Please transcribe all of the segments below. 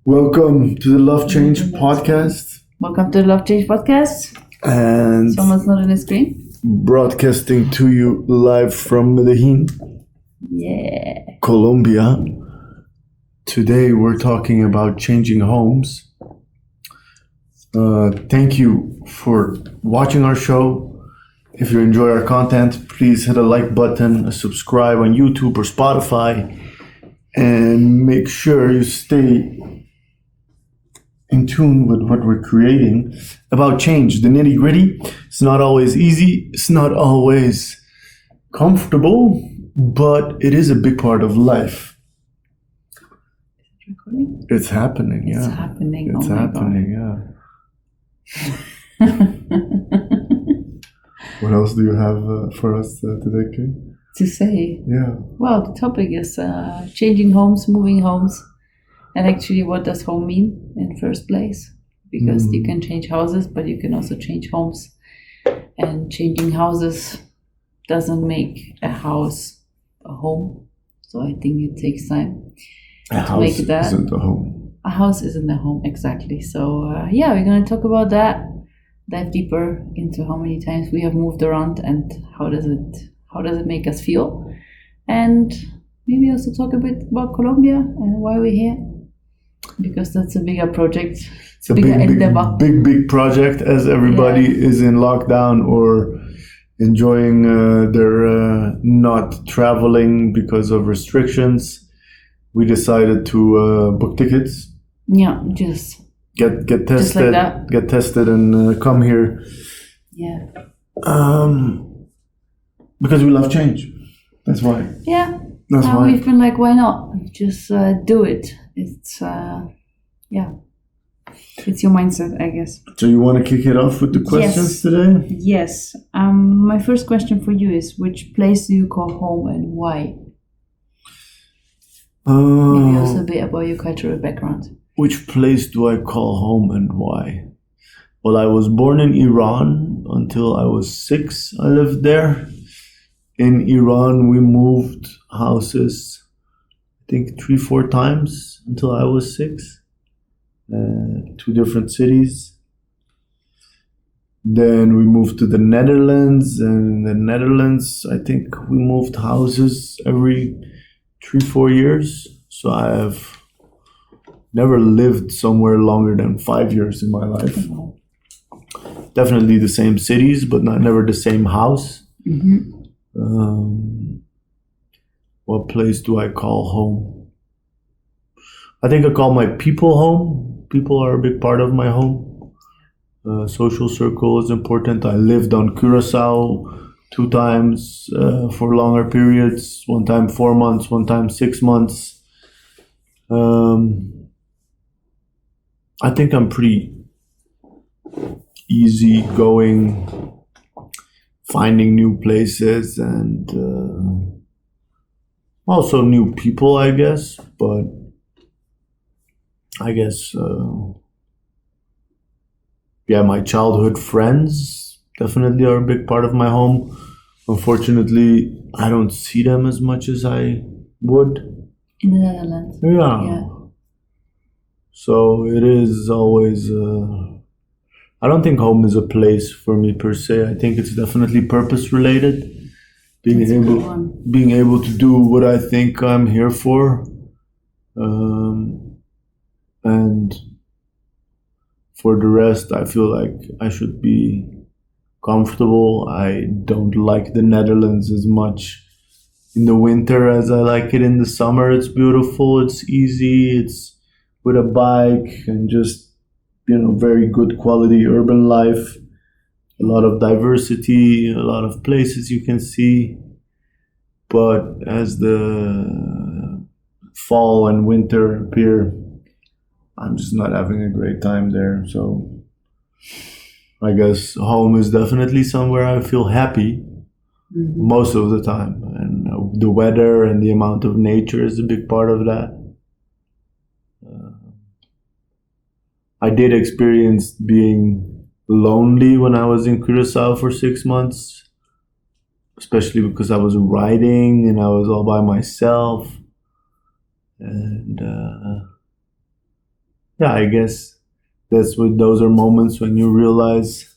Welcome to the Love Change podcast. Welcome to the Love Change podcast. And Someone's not on the screen. Broadcasting to you live from Medellin, Colombia. Today we're talking about changing homes. Thank you for watching our show. If you enjoy our content, please hit a like button, a subscribe on YouTube or Spotify, and make sure you stay in tune with what we're creating about change, the nitty gritty. It's not always easy, it's not always comfortable, but it is a big part of life. Recording? It's happening, yeah. It's happening. It's oh my happening, God. yeah. What else do you have for us today, Kate? To say. Yeah. Well, the topic is changing homes, moving homes. And actually, what does home mean in first place? Because you can change houses, but you can also change homes. And changing houses doesn't make a house a home. So I think it takes time A to make house that. isn't a home. A house isn't a home, exactly. So we're going to talk about that, dive deeper into how many times we have moved around and how does it make us feel, and maybe also talk a bit about Colombia and why we're here, because that's a bigger project. It's a bigger endeavor. big project, as everybody is in lockdown or enjoying their not traveling because of restrictions. We decided to book tickets. Yeah, just Get tested, just like that. Get tested, and come here. Yeah. Because we love change. That's why. Yeah. That's why. We've been like, why not? Just do it. It's It's your mindset, I guess. So you want to kick it off with the questions today? Yes. My first question for you is, which place do you call home and why? Maybe also a bit about your cultural background. Which place do I call home and why? Well, I was born in Iran until I was 6. I lived there. In Iran, we moved houses, I think 3-4 times until I was 6. 2 different cities. Then we moved to the Netherlands, and in the Netherlands, I think we moved houses every 3-4 years. So I have never lived somewhere longer than 5 years in my life. Definitely the same cities, but never the same house. Mm-hmm. What place do I call home? I think I call my people home. People are a big part of my home. Social circle is important. I lived on Curacao 2 times for longer periods. 1 time 4 months, 1 time 6 months. I think I'm pretty easygoing, finding new places and also new people, I guess. But I guess, my childhood friends definitely are a big part of my home. Unfortunately, I don't see them as much as I would. In the Netherlands. Yeah. So it is always, I don't think home is a place for me per se. I think it's definitely purpose related. Being able to do what I think I'm here for. And for the rest, I feel like I should be comfortable. I don't like the Netherlands as much in the winter as I like it in the summer. It's beautiful, it's easy, it's with a bike and just, very good quality urban life. A lot of diversity, a lot of places you can see. But as the fall and winter appear, I'm just not having a great time there. So I guess home is definitely somewhere I feel happy most of the time. And the weather and the amount of nature is a big part of that. I did experience being lonely when I was in Curacao for 6 months, especially because I was riding and I was all by myself. And Yeah, I guess those are moments when you realize.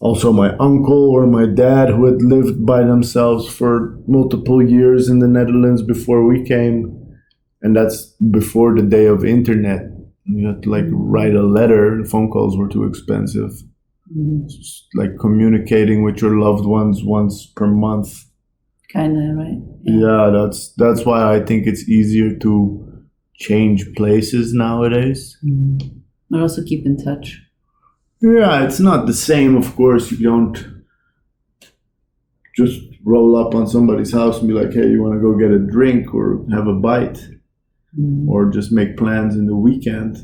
Also, my uncle or my dad, who had lived by themselves for multiple years in the Netherlands before we came, and that's before the day of internet. You had to like write a letter. Phone calls were too expensive. Just like communicating with your loved ones once per month. Kind of, right? Yeah, that's why I think it's easier to change places nowadays. But also keep in touch. Yeah, it's not the same, of course. You don't just roll up on somebody's house and be like, hey, you want to go get a drink or have a bite, or just make plans in the weekend.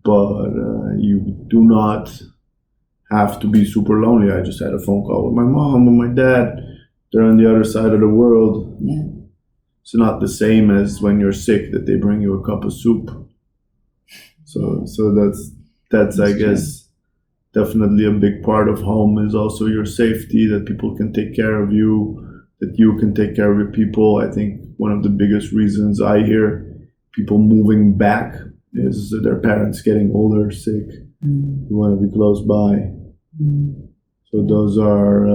But you do not have to be super lonely. I just had a phone call with my mom and my dad. They're on the other side of the world. Yeah. It's not the same as when you're sick that they bring you a cup of soup. So that's I guess definitely a big part of home is also your safety, that people can take care of you, that you can take care of your people. I think one of the biggest reasons I hear people moving back is their parents getting older, sick. You want to be close by. So those are,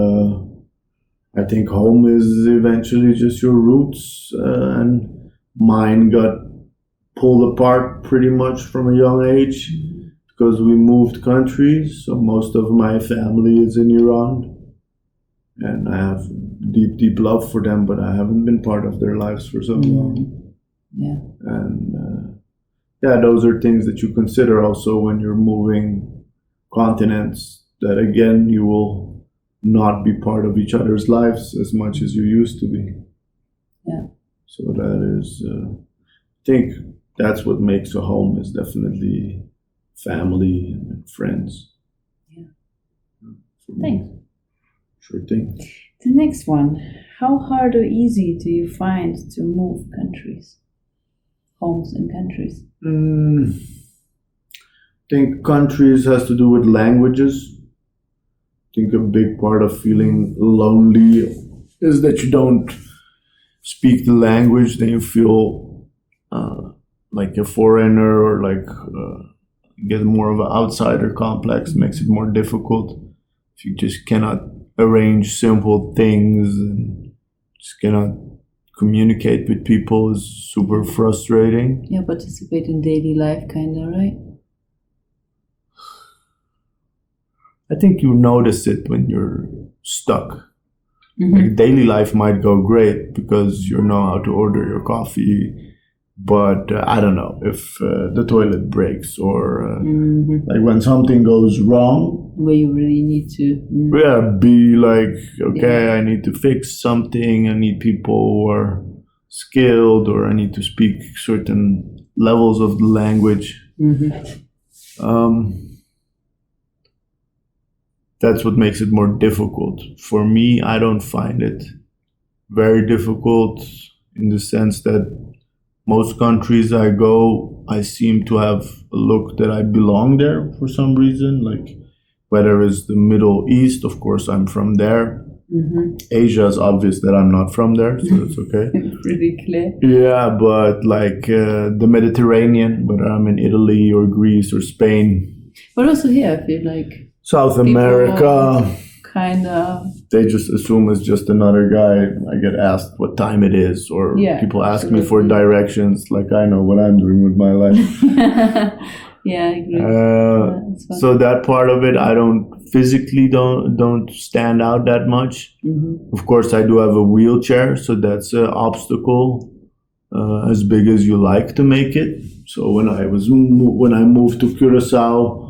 I think home is eventually just your roots, and mine got pulled apart pretty much from a young age because we moved countries. So most of my family is in Iran, and I have deep, deep love for them, but I haven't been part of their lives for so long. Yeah. And yeah, those are things that you consider also when you're moving continents, that again, you will not be part of each other's lives as much as you used to be. Yeah. So that is, I think that's what makes a home, is definitely family and friends. Yeah. Thanks. Sure thing. The next one. How hard or easy do you find to move countries? Homes and countries? I think countries has to do with languages. I think a big part of feeling lonely is that you don't speak the language, then you feel like a foreigner, or like get more of an outsider complex. Makes it more difficult if you just cannot arrange simple things and just cannot communicate with people. Is super frustrating. Yeah, participate in daily life, kind of, right? I think you notice it when you're stuck. Like daily life might go great because you know how to order your coffee, but I don't know if the toilet breaks, or like when something goes wrong, where you really need to be like, okay, I need to fix something. I need people who are skilled, or I need to speak certain levels of the language. That's what makes it more difficult. For me, I don't find it very difficult, in the sense that most countries I go, I seem to have a look that I belong there for some reason. Like whether it's the Middle East, of course I'm from there. Asia is obvious that I'm not from there, so it's okay. Pretty clear. Yeah, but like the Mediterranean, whether I'm in Italy or Greece or Spain. But also here, I feel like South America, kind of, they just assume it's just another guy. I get asked what time it is, or people ask me for directions, like I know what I'm doing with my life. Yeah, I agree. So that part of it, I don't physically don't stand out that much. Of course, I do have a wheelchair, so that's an obstacle as big as you like to make it. So when I moved to Curacao,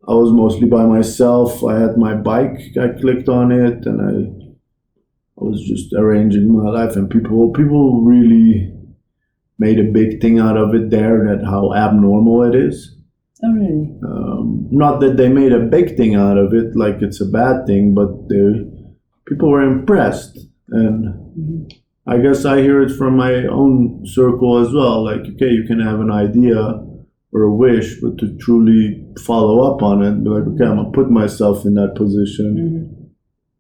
I was mostly by myself. I had my bike. I clicked on it, and I was just arranging my life. And people really made a big thing out of it there, that how abnormal it is. Oh, really? Not that they made a big thing out of it, like it's a bad thing, but people were impressed. And I guess I hear it from my own circle as well. Like, okay, you can have an idea or a wish, but to truly follow up on it, be like, okay, I'm gonna put myself in that position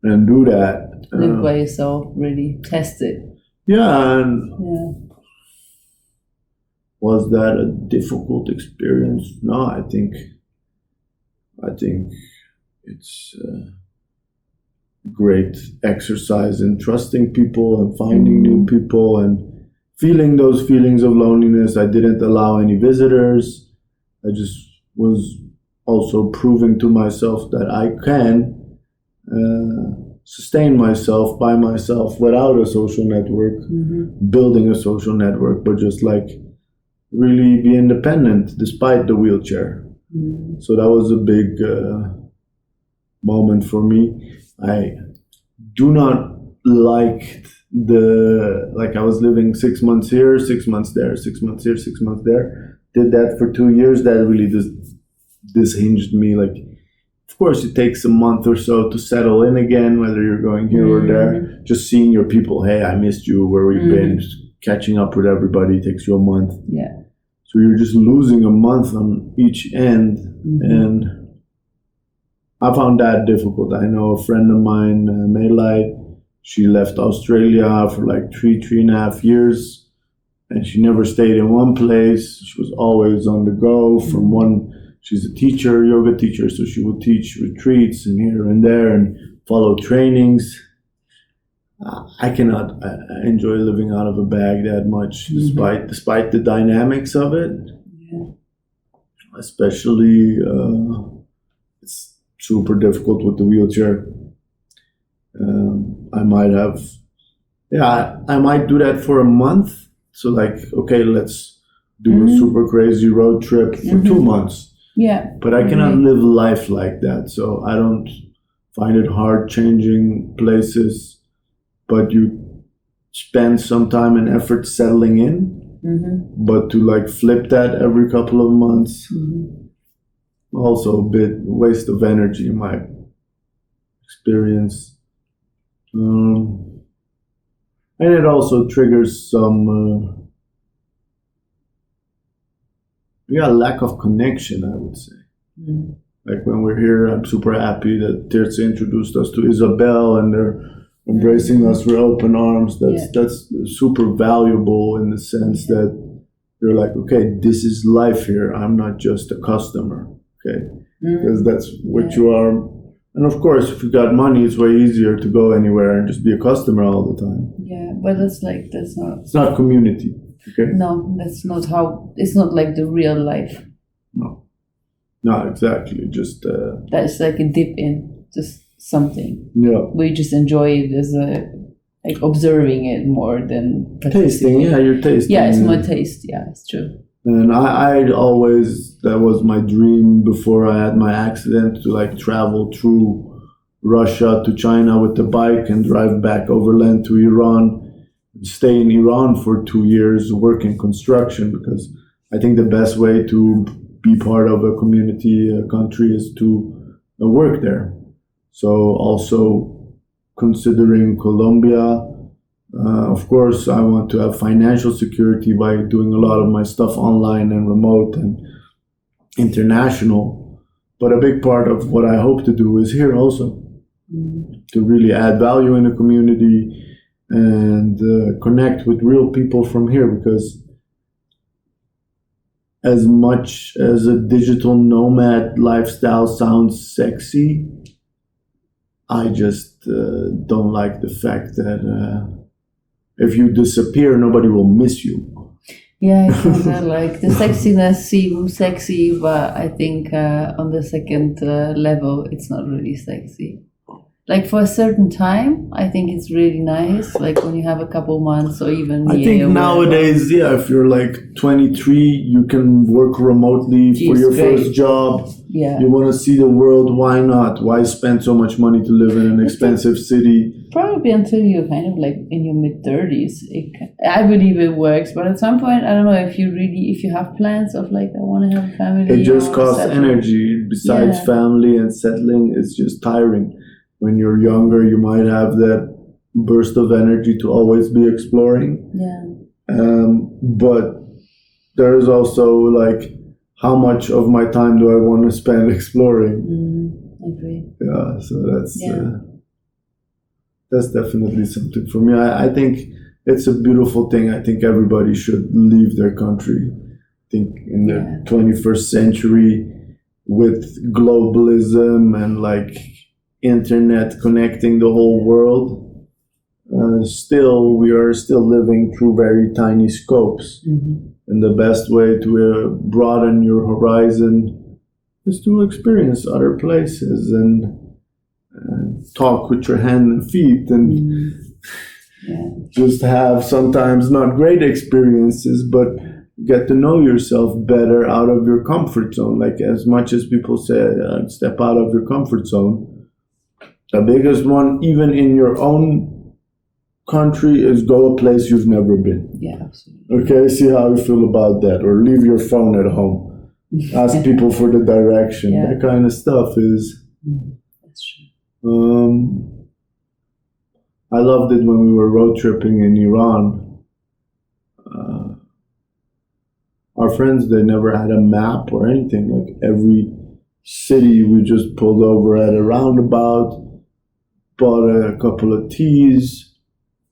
and do that. Live by yourself, really test it. Yeah, and Was that a difficult experience? No, I think it's great exercise in trusting people and finding new people and feeling those feelings of loneliness. I didn't allow any visitors. I just was also proving to myself that I can sustain myself by myself without a social network, building a social network, but just like really be independent despite the wheelchair. So that was a big moment for me. I do not like I was living 6 months here, 6 months there, 6 months here, 6 months there. Did that for 2 years. That really dishinged me. Like, of course, it takes a month or so to settle in again, whether you're going here or there. Just seeing your people, hey, I missed you, where we've been, catching up with everybody takes you a month. Yeah. So you're just losing a month on each end. And I found that difficult. I know a friend of mine, Melai, she left Australia for like 3.5 years, and she never stayed in one place. She was always on the go from one. She's a teacher, yoga teacher, so she would teach retreats and here and there and follow trainings. I cannot enjoy living out of a bag that much, despite the dynamics of it. Yeah. Especially, it's super difficult with the wheelchair. I might do that for a month. So like, okay, let's do a super crazy road trip for 2 months. Yeah. But I cannot live life like that. So I don't find it hard changing places, but you spend some time and effort settling in. But to like flip that every couple of months, also a bit waste of energy in my experience. And it also triggers some lack of connection, I would say. Like when we're here, I'm super happy that Tirza introduced us to Isabel and they're embracing us with open arms. That's super valuable in the sense that you're like, okay, this is life here. I'm not just a customer, okay? Because that's what you are. And of course, if you got money, it's way easier to go anywhere and just be a customer all the time. Yeah, but that's not. It's not community, okay? No, that's not how. It's not like the real life. No, exactly. Just that's like a dip in, just something. Yeah. We just enjoy it as like observing it more than tasting. Yeah, you're tasting. Yeah, it's more taste. Yeah, it's true. And I always, that was my dream before I had my accident, to like travel through Russia to China with the bike and drive back overland to Iran, stay in Iran for 2 years, work in construction, because I think the best way to be part of a community, a country, is to work there. So also considering Colombia, of course, I want to have financial security by doing a lot of my stuff online and remote and international. But a big part of what I hope to do is here also, to really add value in the community and connect with real people from here, because as much as a digital nomad lifestyle sounds sexy, I just don't like the fact that if you disappear, nobody will miss you. Yeah, I kind of like the sexiness seems sexy, but I think on the second level, it's not really sexy. Like for a certain time, I think it's really nice. Like when you have a couple months or even. I think nowadays, if you're like 23, you can work remotely for your first job. Yeah. You want to see the world, why not? Why spend so much money to live in an expensive city? Probably until you're kind of like in your mid-30s. I believe it works, but at some point, I don't know if you have plans of like, I want to have a family. It just costs energy. Besides family and settling, it's just tiring. When you're younger, you might have that burst of energy to always be exploring. Yeah. But there is also like, how much of my time do I want to spend exploring? I agree. Yeah, so that's definitely something for me. I think it's a beautiful thing. I think everybody should leave their country. think in the Yeah. 21st century, with globalism and like internet connecting the whole world, still we are still living through very tiny scopes. And the best way to broaden your horizon is to experience other places and talk with your hands and feet and Yeah. just have sometimes not great experiences, but get to know yourself better out of your comfort zone. Like, as much as people say, step out of your comfort zone, the biggest one, even in your own country, is go a place you've never been. Yeah, absolutely. Okay, see how you feel about that. Or leave your phone at home. Ask people for the direction. Yeah. That kind of stuff is... That's true. I loved it when we were road tripping in Iran. Our friends, they never had a map or anything. Like, every city we just pulled over at a roundabout, bought a couple of teas,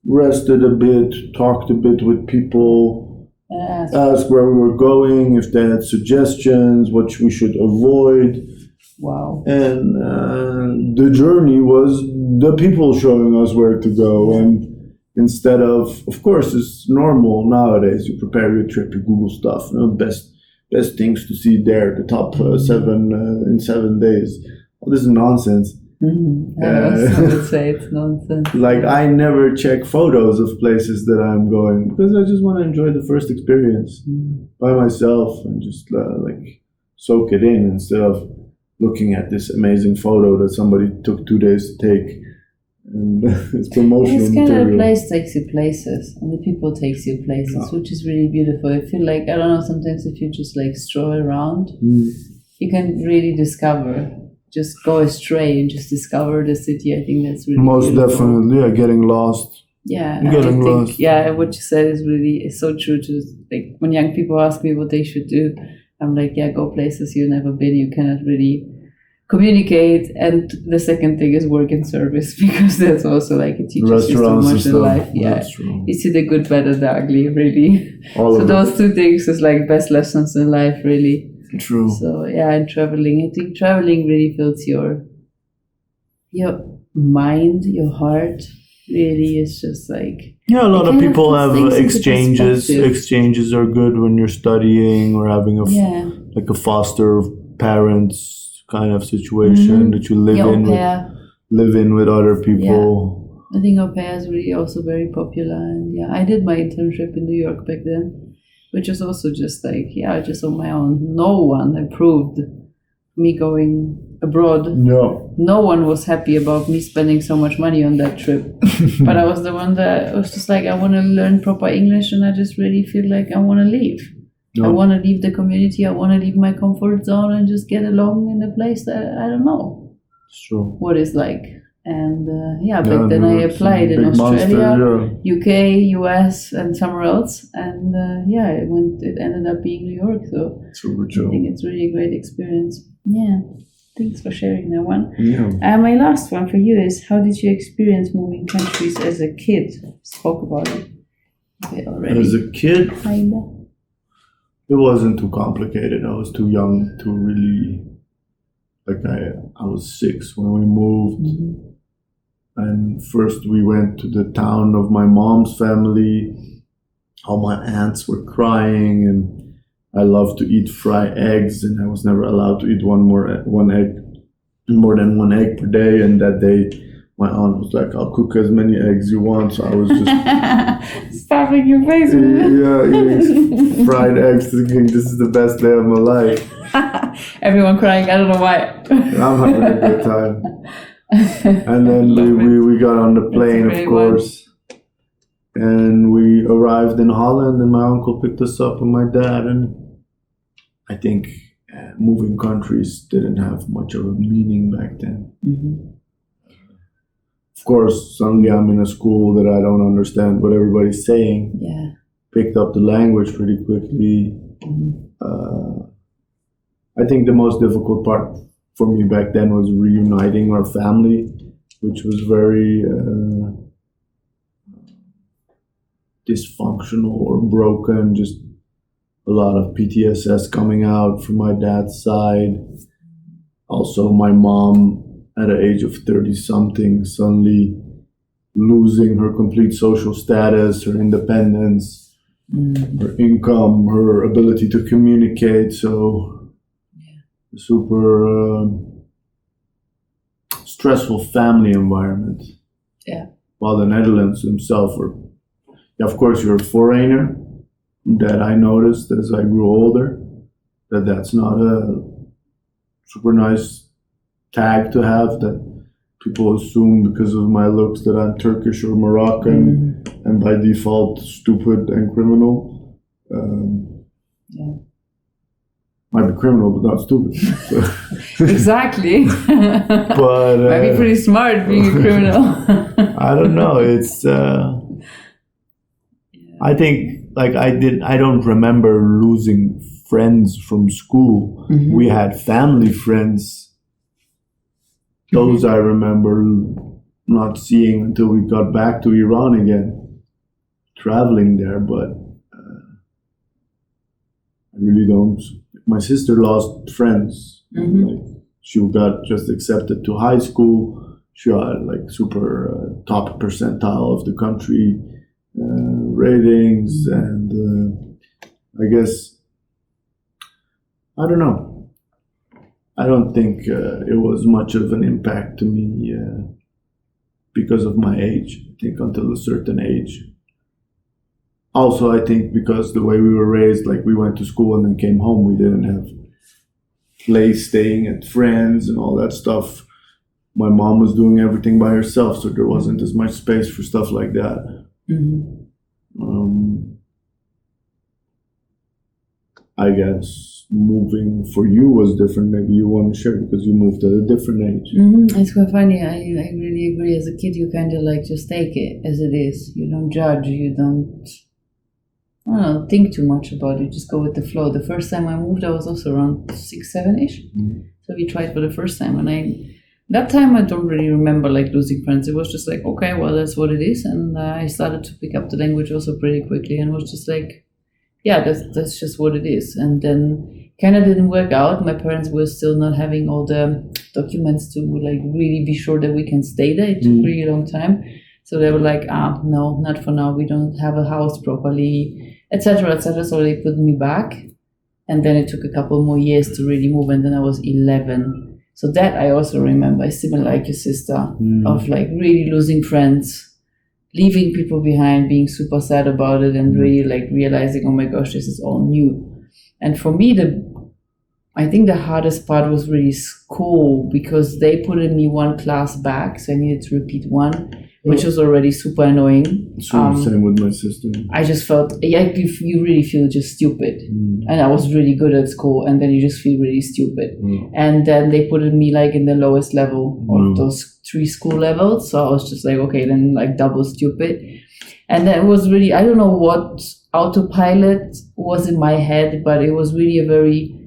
rested a bit, talked a bit with people, asked where we were going, if they had suggestions, what we should avoid. Wow. And the journey was the people showing us where to go. And instead of course, it's normal nowadays. You prepare your trip, you Google stuff, best things to see there, the top 7 in 7 days. Well, this is nonsense. I would say it's nonsense. Like, I never check photos of places that I'm going because I just want to enjoy the first experience by myself and just like soak it in instead of looking at this amazing photo that somebody took 2 days to take. And it's promotional It's kind material. of a place takes you places, and the people takes you places, which is really beautiful. I feel like, I don't know, sometimes if you just like stroll around, you can really discover, just go astray and just discover the city. I think that's really Most beautiful. definitely, yeah, getting lost. Yeah, I'm and I getting think, lost. yeah, what you said is so true. To like, when young people ask me what they should do, I'm like, yeah, go places you've never been. You cannot really communicate, and the second thing is work in service, because that's also like, it teaches you so Restaurants and much in stuff. life. Yeah, That's true. you see the good, bad, and the ugly, really. All So of those 2 things is like best lessons in life, really. it. True. So yeah, and traveling, I think traveling really fills your mind, your heart. Really, is just like, Yeah, a lot of kind of people puts have things into exchanges. perspective. Exchanges are good when you're studying or having like a foster parents kind of situation that you live Yeah, au in pair. with other people. I think au pair is really also very popular, and yeah, I did my internship in New York back then, which was also just like, just on my own. No one approved me going abroad. No. one was happy about me spending so much money on that trip. But I was the one that was just like, I want to learn proper English, and I just really feel like I want to leave. No. I want to leave the community. I want to leave my comfort zone and just get along in a place that I don't know It's true. what it's like. And back then I applied in Big Australia, monster, UK, US, and somewhere else. And it ended up being New York. So Super I chill. think it's really a great experience. Yeah. Thanks for sharing that one. Yeah. My last one for you is, how did you experience moving countries as a kid? Spoke about it a bit already. As a kid, Kinda. it wasn't too complicated. I was too young to really, like, I was 6 when we moved. And first we went to the town of my mom's family. All my aunts were crying, and I loved to eat fried eggs, and I was never allowed to eat more than one egg per day. And that day my aunt was like, I'll cook as many eggs you want. So I was just stuffing your face with it. eating fried eggs, thinking this is the best day of my life. Everyone crying, I don't know why. I'm having a good time. And then we got on the plane, of course. And we arrived in Holland, and my uncle picked us up with my dad. And I think moving countries didn't have much of a meaning back then. Of course, suddenly I'm in a school that I don't understand what everybody's saying. Yeah. Picked up the language pretty quickly. I think the most difficult part for me back then was reuniting our family, which was very dysfunctional or broken. Just a a lot of PTSS coming out from my dad's side. Also, my mom, at the age of 30 something, suddenly losing her complete social status, her independence, her income, her ability to communicate. So, super stressful family environment. Yeah. While the Netherlands themselves were, yeah, of course, you're a foreigner. That I noticed as I grew older, that's not a super nice tag to have, that people assume because of my looks that I'm Turkish or Moroccan, and by default stupid and criminal. Might be criminal, but not stupid. So. Exactly. But might be pretty smart being a criminal. I don't know. It's. I think I don't remember losing friends from school. We had family friends. Those I remember not seeing until we got back to Iran again, traveling there. But I really don't. My sister lost friends. Like, she got just accepted to high school. She got like super top percentile of the country ratings, and I guess, I don't know. I don't think it was much of an impact to me because of my age. I think until a certain age. Also, I think because the way we were raised, like we went to school and then came home, we didn't have place staying at friends and all that stuff. My mom was doing everything by herself, so there wasn't as much space for stuff like that. I guess moving for you was different. Maybe you want to share because you moved at a different age. It's quite funny. I really agree. As a kid, you kind of like just take it as it is. You don't judge. You don't, I don't know, think too much about it. You just go with the flow. The first time I moved, I was also around 6, 7-ish. So we tried for the first time, and that time I don't really remember like losing friends. It was just like, okay, well, that's what it is. And I started to pick up the language also pretty quickly, and was just like, yeah, that's just what it is. And then kind of didn't work out. My parents were still not having all the documents to like really be sure that we can stay there. It took a really long time. So they were like, no, not for now. We don't have a house properly, etc., etc. So they put me back. And then it took a couple more years to really move. And then I was 11. So that I also remember, similar like your sister, of like really losing friends, leaving people behind, being super sad about it, and really like realizing, oh my gosh, this is all new. And for me, I think the hardest part was really school, because they put in me one class back, so I needed to repeat one, which was already super annoying. Same with my sister. I just felt, you really feel just stupid. And I was really good at school, and then you just feel really stupid. And then they put me like in the lowest level of those 3 school levels. So I was just like, okay, then like double stupid. And then it was really, I don't know what autopilot was in my head, but it was really a very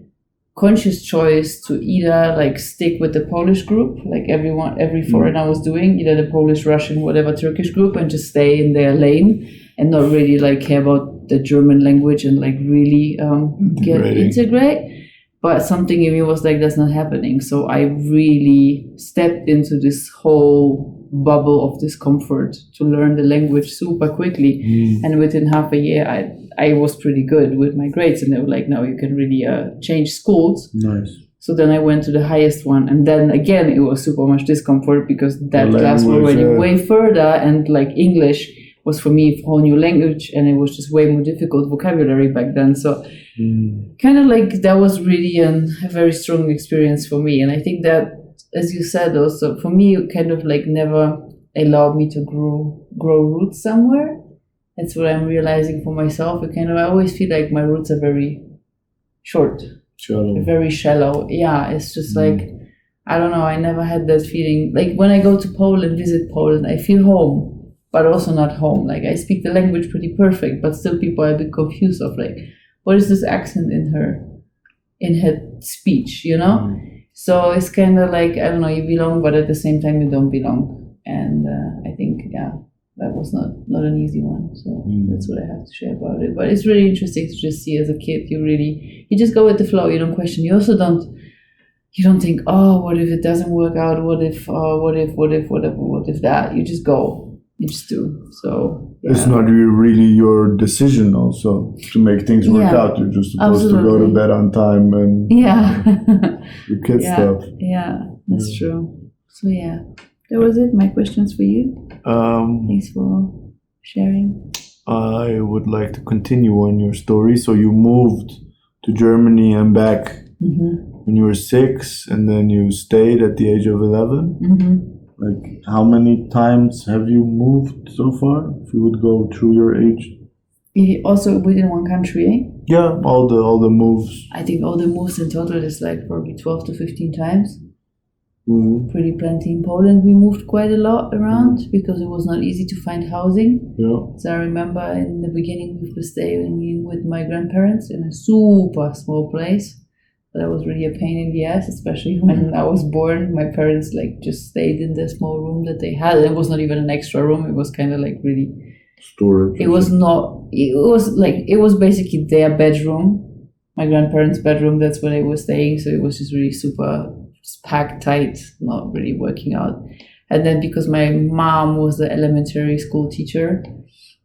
conscious choice to either like stick with the Polish group, like every foreigner was doing, either the Polish, Russian, whatever Turkish group, and just stay in their lane and not really like care about the German language and like really integrate. But something in me was like, that's not happening. So I really stepped into this whole bubble of discomfort to learn the language super quickly. And within half a year, I was pretty good with my grades. And they were like, no, you can really change schools. Nice. So then I went to the highest one. And then again, it was super much discomfort because that class was already way further. And like English was for me a whole new language, and it was just way more difficult vocabulary back then. So kind of like that was really a very strong experience for me. And I think that, as you said also, for me, it kind of like never allowed me to grow roots somewhere. That's what I'm realizing for myself. I always feel like my roots are very short. Very shallow. Yeah, it's just like, I don't know, I never had that feeling. Like when I go to Poland, visit Poland, I feel home, but also not home. Like I speak the language pretty perfect, but still people are a bit confused of like, what is this accent in her speech, you know? So it's kind of like, I don't know, you belong, but at the same time you don't belong. And I think, that was not an easy one. So that's what I have to share about it. But it's really interesting to just see as a kid, you just go with the flow. You don't question. You also don't think, oh, what if it doesn't work out? What if that? You just go. You just do. So yeah. It's not really your decision also to make things work out. You're just supposed to go to bed on time and your kid stuff. Yeah, that's true. So yeah, that was it. My questions for you. Thanks for sharing. I would like to continue on your story. So you moved to Germany and back when you were 6, and then you stayed at the age of 11. Like, how many times have you moved so far? If you would go through your age. Also within one country, eh? Yeah, all the moves. I think all the moves in total is like probably 12 to 15 times. Pretty plenty. In Poland we moved quite a lot around because it was not easy to find housing. Yeah. So I remember in the beginning we were staying with my grandparents in a super small place. That was really a pain in the ass, especially when I was born. My parents just stayed in the small room that they had. It was not even an extra room. It was kind of really storage. It was not. It was basically their bedroom, my grandparents' bedroom. That's where they were staying. So it was just really super packed tight, not really working out. And then because my mom was the elementary school teacher,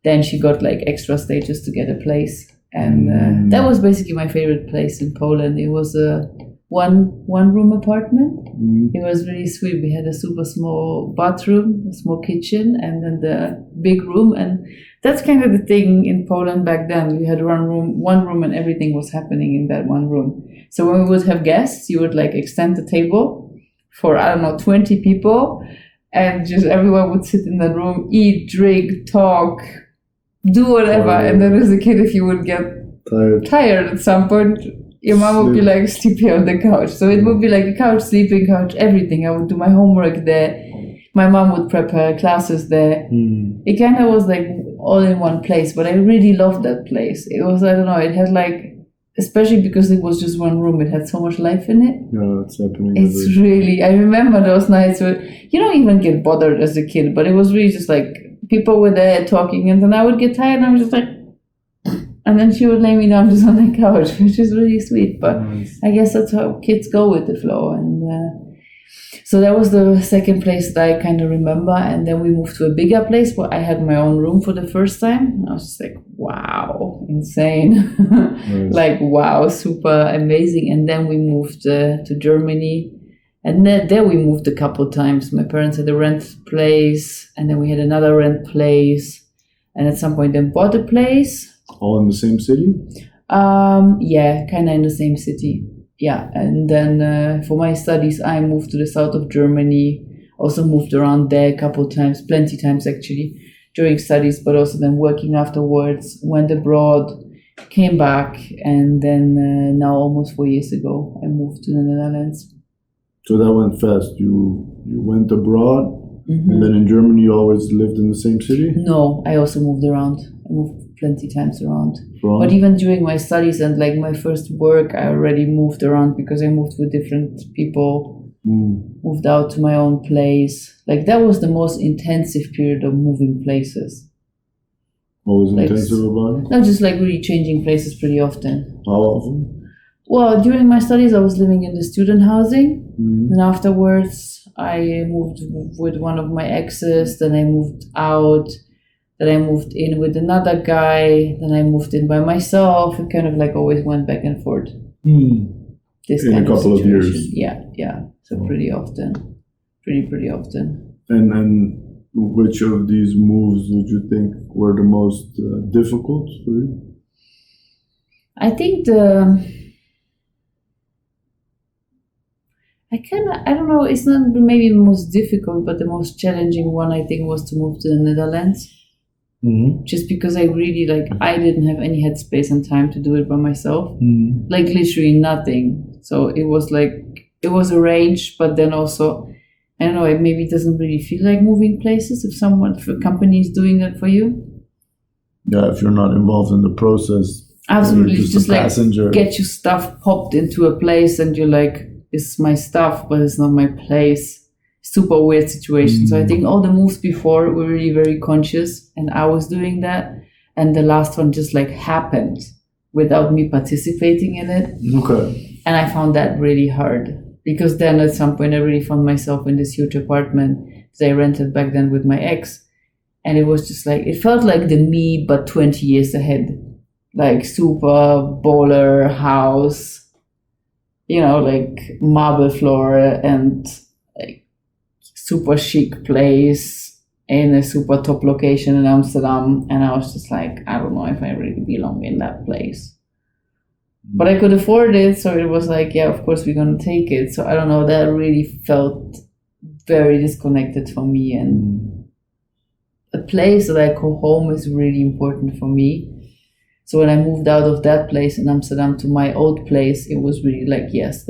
then she got extra stages to get a place. And that was basically my favorite place in Poland. It was a one room apartment. It was really sweet. We had a super small bathroom, a small kitchen, and then the big room. And that's kind of the thing in Poland back then. We had one room, and everything was happening in that one room. So when we would have guests, you would extend the table for 20 people, and just everyone would sit in that room, eat, drink, talk, do whatever. And then as a kid, if you would get tired at some point, your mom would be sleeping on the couch. So it would be a couch, sleeping couch, everything. I would do my homework there. My mom would prep her classes there. It kind of was all in one place, but I really loved that place. It was, I don't know, it had especially because it was just one room, it had so much life in it. Yeah, it's happening. It's really, I remember those nights where you don't even get bothered as a kid, but it was really just people were there talking, and then I would get tired and I was just and then she would lay me down just on the couch, which is really sweet. But I guess that's how kids go with the flow. And so that was the second place that I kind of remember. And then we moved to a bigger place where I had my own room for the first time. I was just wow, insane. Wow, super amazing. And then we moved to Germany. And there we moved a couple times. My parents had a rent place, and then we had another rent place. And at some point then bought a place. All in the same city? Yeah, kind of in the same city. Yeah, and then for my studies, I moved to the south of Germany. Also moved around there a couple times, plenty times actually, during studies, but also then working afterwards. Went abroad, came back, and then now almost 4 years ago, I moved to the Netherlands. So that went fast. You went abroad, and then in Germany you always lived in the same city? No, I also moved around. I moved plenty times around. But even during my studies and my first work, I already moved around because I moved with different people, moved out to my own place. That was the most intensive period of moving places. What was intensive about it? No, just really changing places pretty often. How often? Well, during my studies, I was living in the student housing. And afterwards, I moved with one of my exes. Then I moved out. Then I moved in with another guy. Then I moved in by myself. It kind of always went back and forth. This in kind a couple of years. Yeah. So pretty often. Pretty often. And which of these moves would you think were the most difficult for you? I think I don't know, it's not maybe the most difficult, but the most challenging one, I think, was to move to the Netherlands. Just because I really, I didn't have any headspace and time to do it by myself. Literally nothing. So it was it was arranged, but then also, I don't know, it maybe doesn't really feel like moving places if a company is doing that for you. Yeah, if you're not involved in the process. Absolutely, just get your stuff popped into a place and you're this is my stuff, but it's not my place. super weird situation. So I think all the moves before were really very conscious, and I was doing that, and the last one just like happened without me participating in it. Okay. And I found that really hard, because then at some point I really found myself in this huge apartment that I rented back then with my ex. And it was just like, it felt like the me, but 20 years ahead. Like super baller house, like marble floor and like super chic place in a super top location in Amsterdam. And I was just like, I don't know if I really belong in that place. But I could afford it, so it was like, yeah, of course we're gonna take it. So I don't know, that really felt very disconnected for me. And a place that I call home is really important for me. So when I moved out of that place in Amsterdam to my old place, it was really like, yes,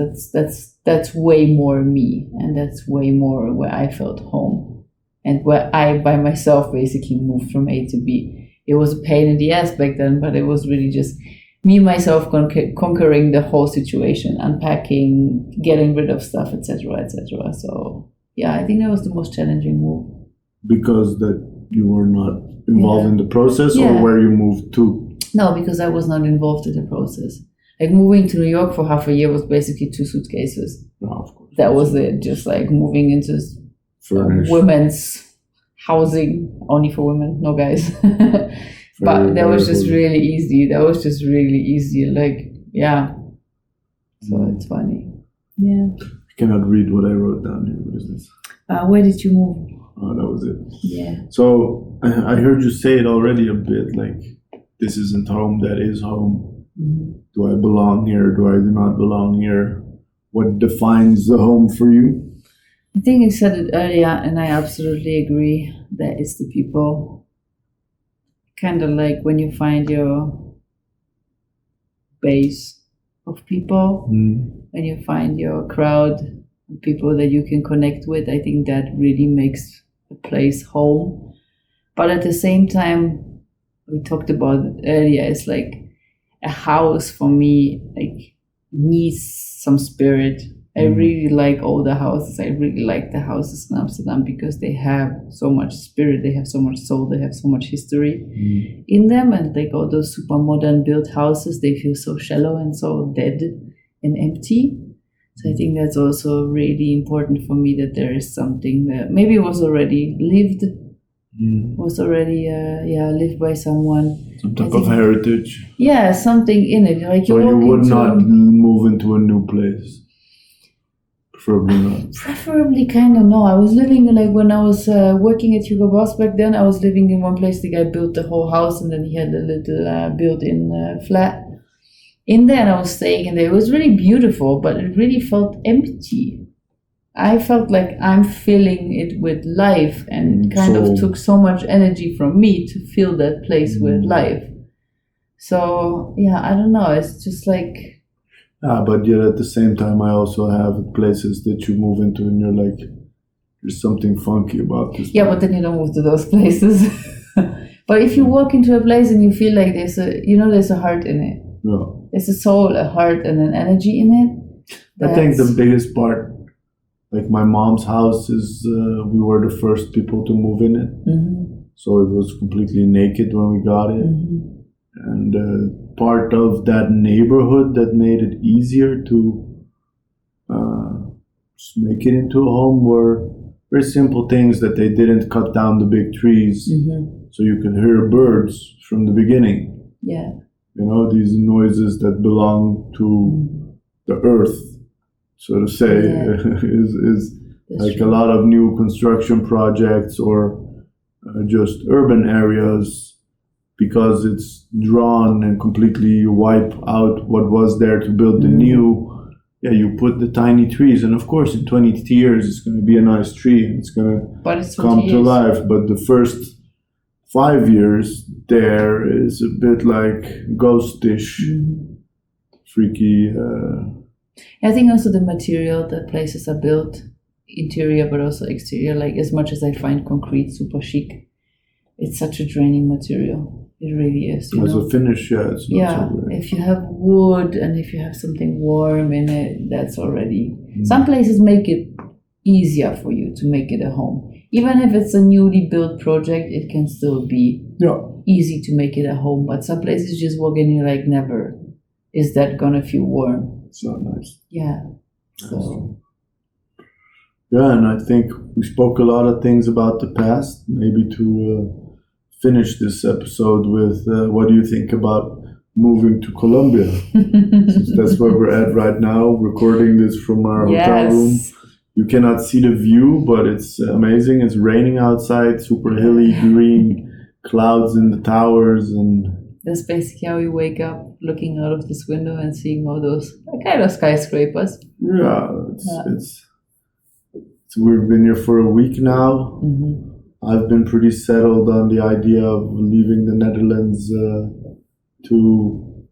that's way more me, and that's way more where I felt home, and where I by myself basically moved from A to B. It was a pain in the ass back then, but it was really just me myself conquering the whole situation, unpacking, getting rid of stuff, etc., etc. So yeah, I think that was the most challenging move. Because that you were not involved in the process, or Yeah. where you moved to? No, because I was not involved in the process. Like moving to New York for half a year was basically 2 suitcases. No, of course. That was it. Just like moving into Furnished. women's housing, only for women, no guys. But that was just really easy. Like, yeah. So it's funny. Yeah. I cannot read what I wrote down here. What is this? Where did you move? Oh, that was it. Yeah. So I heard you say it already a bit, like, this isn't home, that is home. Mm-hmm. Do I belong here? Do I do not belong here? What defines the home for you? I think I said it earlier, and I absolutely agree that it's the people. Kind of like when you find your base of people, when you find your crowd, people that you can connect with, I think that really makes a place home. But at the same time, we talked about it earlier, it's like a house for me like needs some spirit. I really like older houses. I really like the houses in Amsterdam because they have so much spirit, they have so much soul, they have so much history in them. And like all those super modern built houses, they feel so shallow and so dead and empty. So I think that's also really important for me, that there is something that maybe was already lived, lived by someone. Some type of heritage. Yeah, something in it. Like So you would not move into a new place? Preferably not. Preferably kind of no. I was living like when I was working at Hugo Boss back then, I was living in one place. The guy built the whole house, and then he had a little built-in flat in there, and I was staying in there. It was really beautiful, but it really felt empty. I felt like I'm filling it with life, and it kind of took so much energy from me to fill that place with life. So yeah, I don't know. It's just like. But yet at the same time, I also have places that you move into and you're like, there's something funky about this. Yeah, but then you don't move to those places. But if you walk into a place and you feel like there's a heart in it. Yeah. There's a soul, a heart, and an energy in it. I think the biggest part, like my mom's house is, we were the first people to move in it. Mm-hmm. So it was completely naked when we got it. Mm-hmm. And part of that neighborhood that made it easier to just make it into a home were very simple things, that they didn't cut down the big trees, so you can hear birds from the beginning. Yeah. These noises that belong to the earth, so to say, is that's like true. A lot of new construction projects or just urban areas, because it's drawn and completely wipe out what was there to build the new. Yeah, you put the tiny trees, and of course in 20 years it's going to be a nice tree and it's going to come to life. But the first 5 years there is a bit like ghostish, freaky. I think also the material that places are built, interior but also exterior, like as much as I find concrete super chic, it's such a draining material. It really is. As a finish, it's not so great. If you have wood and if you have something warm in it, that's already. Some places make it easier for you to make it a home. Even if it's a newly built project, it can still be easy to make it a home. But some places you just walk in, you're like, never is that gonna feel warm. It's not nice. Yeah. So. Yeah, and I think we spoke a lot of things about the past. Maybe to finish this episode with what do you think about moving to Colombia? Since that's where we're at right now, recording this from our hotel room. You cannot see the view, but it's amazing. It's raining outside, super hilly, green, clouds in the towers, and that's basically how we wake up, looking out of this window and seeing all those kind of skyscrapers. Yeah, it's we've been here for a week now. I've been pretty settled on the idea of leaving the Netherlands to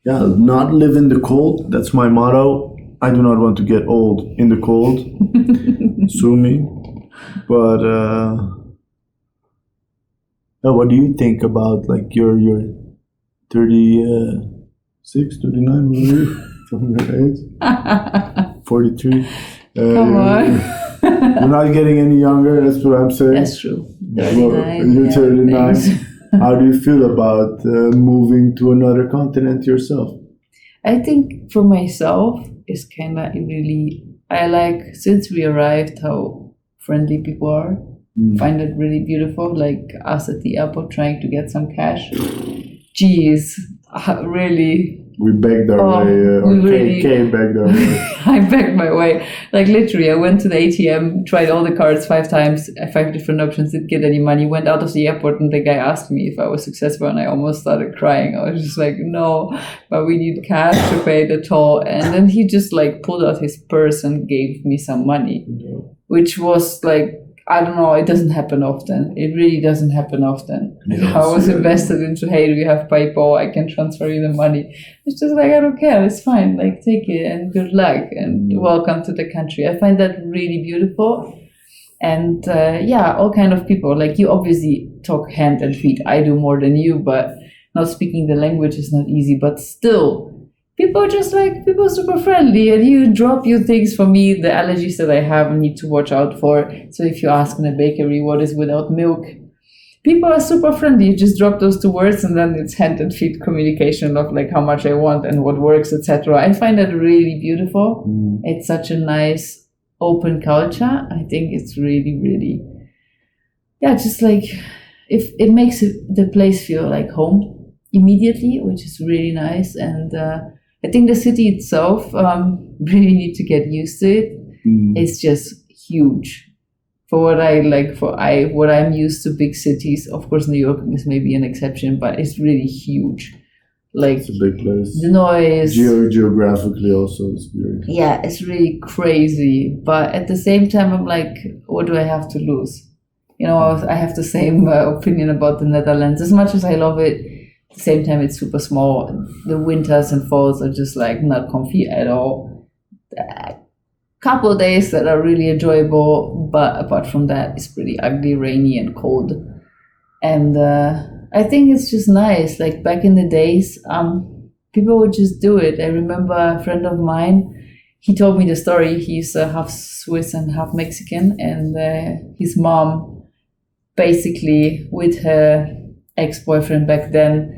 not live in the cold. That's my motto. I do not want to get old in the cold. Sue me. But what do you think about like your 36, 39, maybe from your age? 43. Come on. You're not getting any younger, that's what I'm saying. That's true. 39. You're 39. How do you feel about moving to another continent yourself? I think for myself, it's kind of really, I like, since we arrived, how friendly people are. Find it really beautiful, like us at the airport trying to get some cash. Jeez, really. We begged our way, Kay begged our way. I begged my way. Like literally, I went to the ATM, tried all the cards 5 times, 5 different options, didn't get any money, went out of the airport, and the guy asked me if I was successful, and I almost started crying. I was just like, no, but we need cash to pay the toll. And then he just like pulled out his purse and gave me some money, which was like, I don't know, it doesn't happen often. It really doesn't happen often. I was invested into, hey, do you have PayPal? I can transfer you the money. It's just like, I don't care, it's fine. Like, take it and good luck and welcome to the country. I find that really beautiful. And all kind of people. Like, you obviously talk hand and feet. I do more than you, but not speaking the language is not easy. But still, people are just like, people are super friendly, and you drop you things. For me, the allergies that I have, I need to watch out for. So if you ask in a bakery what is without milk, people are super friendly. You just drop those 2 words, and then it's hand and feet communication of like how much I want and what works, etc. I find that really beautiful. It's such a nice, open culture. I think it's really, really, just like, if it makes the place feel like home immediately, which is really nice. And I think the city itself really need to get used to it. It's just huge. For what I like, what I'm used to, big cities. Of course, New York is maybe an exception, but it's really huge. Like, it's a big place. The noise. Geographically also, it's very. Yeah, it's really crazy. But at the same time, I'm like, what do I have to lose? I have the same opinion about the Netherlands. As much as I love it, at the same time, it's super small. The winters and falls are just like not comfy at all. Couple of days that are really enjoyable, but apart from that, it's pretty ugly, rainy, and cold. And I think it's just nice. Like back in the days, people would just do it. I remember a friend of mine. He told me the story. He's half Swiss and half Mexican, and his mom, basically with her ex-boyfriend back then,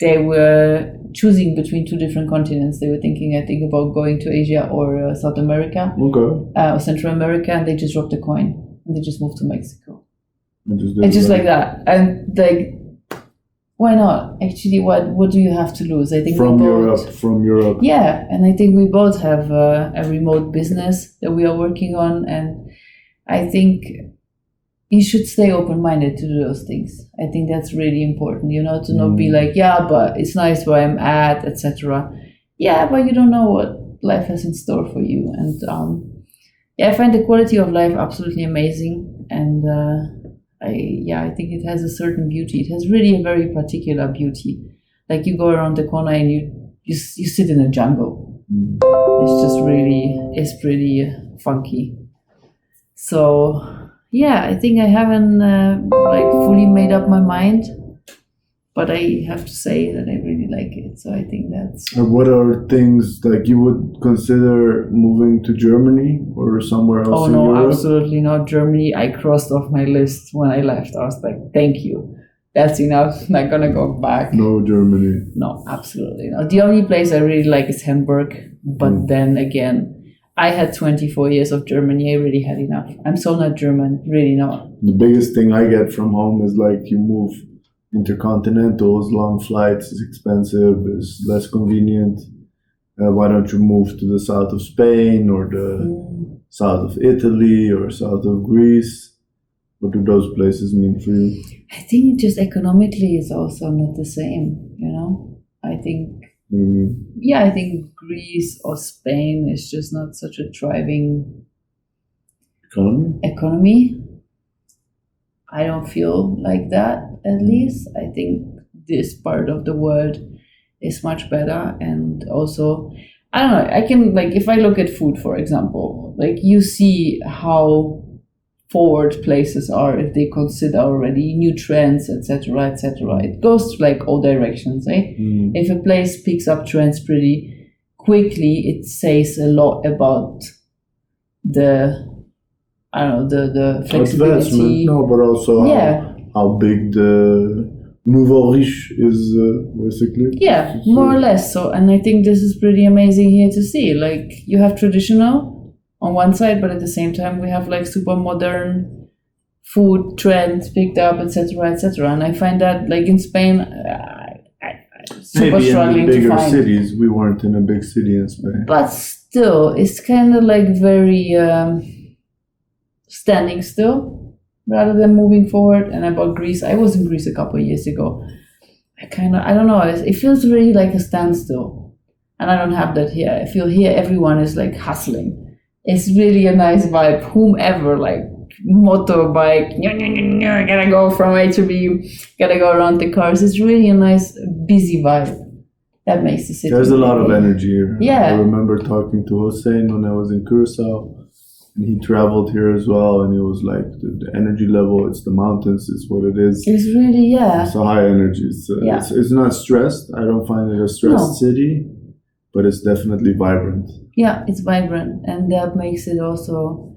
they were choosing between 2 different continents. They were thinking, I think, about going to Asia or South America, or Central America, and they just dropped a coin and they just moved to Mexico. And just like that. And like, why not? Actually, what do you have to lose? I think from Europe. Yeah, and I think we both have a remote business that we are working on, and I think you should stay open-minded to do those things. I think that's really important, to not be like, yeah, but it's nice where I'm at, etc. Yeah, but you don't know what life has in store for you. And I find the quality of life absolutely amazing. And I think it has a certain beauty. It has really a very particular beauty. Like you go around the corner and you sit in a jungle. It's pretty funky. So yeah, I think I haven't fully made up my mind, but I have to say that I really like it. So I think that's. And what are things like you would consider moving to Germany or somewhere else Oh in no, Europe? absolutely not. Germany, I crossed off my list when I left. I was like, thank you. That's enough. Not gonna go back. No, Germany. No, absolutely not. The only place I really like is Hamburg. But then again, I had 24 years of Germany. I really had enough. I'm so not German, really not. The biggest thing I get from home is like you move intercontinentals, long flights is expensive, is less convenient. Why don't you move to the south of Spain or the south of Italy or south of Greece? What do those places mean for you? I think just economically it's also not the same, you know? I think, I think Greece or Spain is just not such a thriving economy. I don't feel like that, at least. I think this part of the world is much better. And also, I don't know, I can, like, if I look at food, for example, like, you see how forward places are if they consider already new trends, etc., etc. It goes like all directions, eh? If a place picks up trends pretty quickly, it says a lot about the flexibility. No, but also how big the nouveau riche is, basically. Yeah, more or less. So, and I think this is pretty amazing here to see. Like, you have traditional on one side, but at the same time we have like super modern food trends picked up, etc., etc. And I find that, like, in Spain, I'm super Maybe struggling in the bigger to find cities. We weren't in a big city in Spain. But still, it's kind of like very standing still rather than moving forward. And about Greece, I was in Greece a couple of years ago. I don't know, it feels really like a standstill. And I don't have that here. I feel here everyone is like hustling. It's really a nice vibe. Whomever, like motorbike, gotta go from A to B, gotta go around the cars. It's really a nice, busy vibe. That makes the city. There's a lot of energy here. Yeah. I remember talking to Hossein when I was in Curacao, and he traveled here as well, and he was like, the energy level, it's the mountains, it's what it is. It's really, It's a high energy. It's not stressed. I don't find it a stressed city, but it's definitely vibrant. Yeah, it's vibrant, and that makes it also,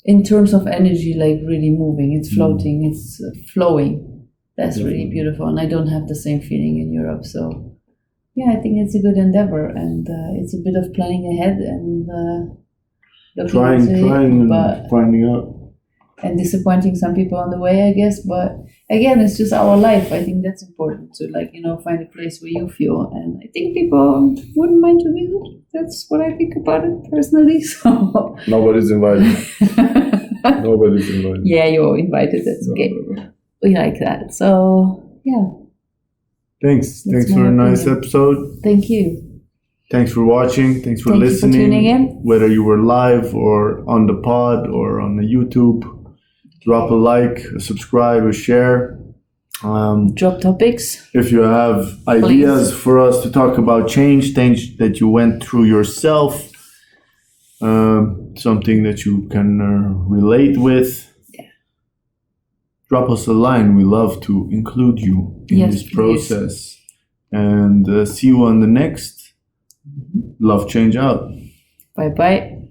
in terms of energy, like really moving. It's floating, it's flowing. That's really beautiful, and I don't have the same feeling in Europe. So, yeah, I think it's a good endeavor, and it's a bit of planning ahead and trying and finding out. And disappointing some people on the way, I guess. But again, it's just our life. I think that's important to, like, find a place where you feel. And I think people wouldn't mind to visit. That's what I think about it personally. So Nobody's invited. Nobody's invited. Yeah, you're invited. That's okay. We like that. So yeah. Thanks. Thanks for a nice episode. Thank you. Thanks for watching. Thanks for listening. You for tuning in. Whether you were live or on the pod or on the YouTube, drop a like, a subscribe, a share. Drop topics. If you have ideas for us to talk about change, things that you went through yourself, something that you can relate with, drop us a line. We love to include you in this process. And see you on the next Love Change Out. Bye-bye.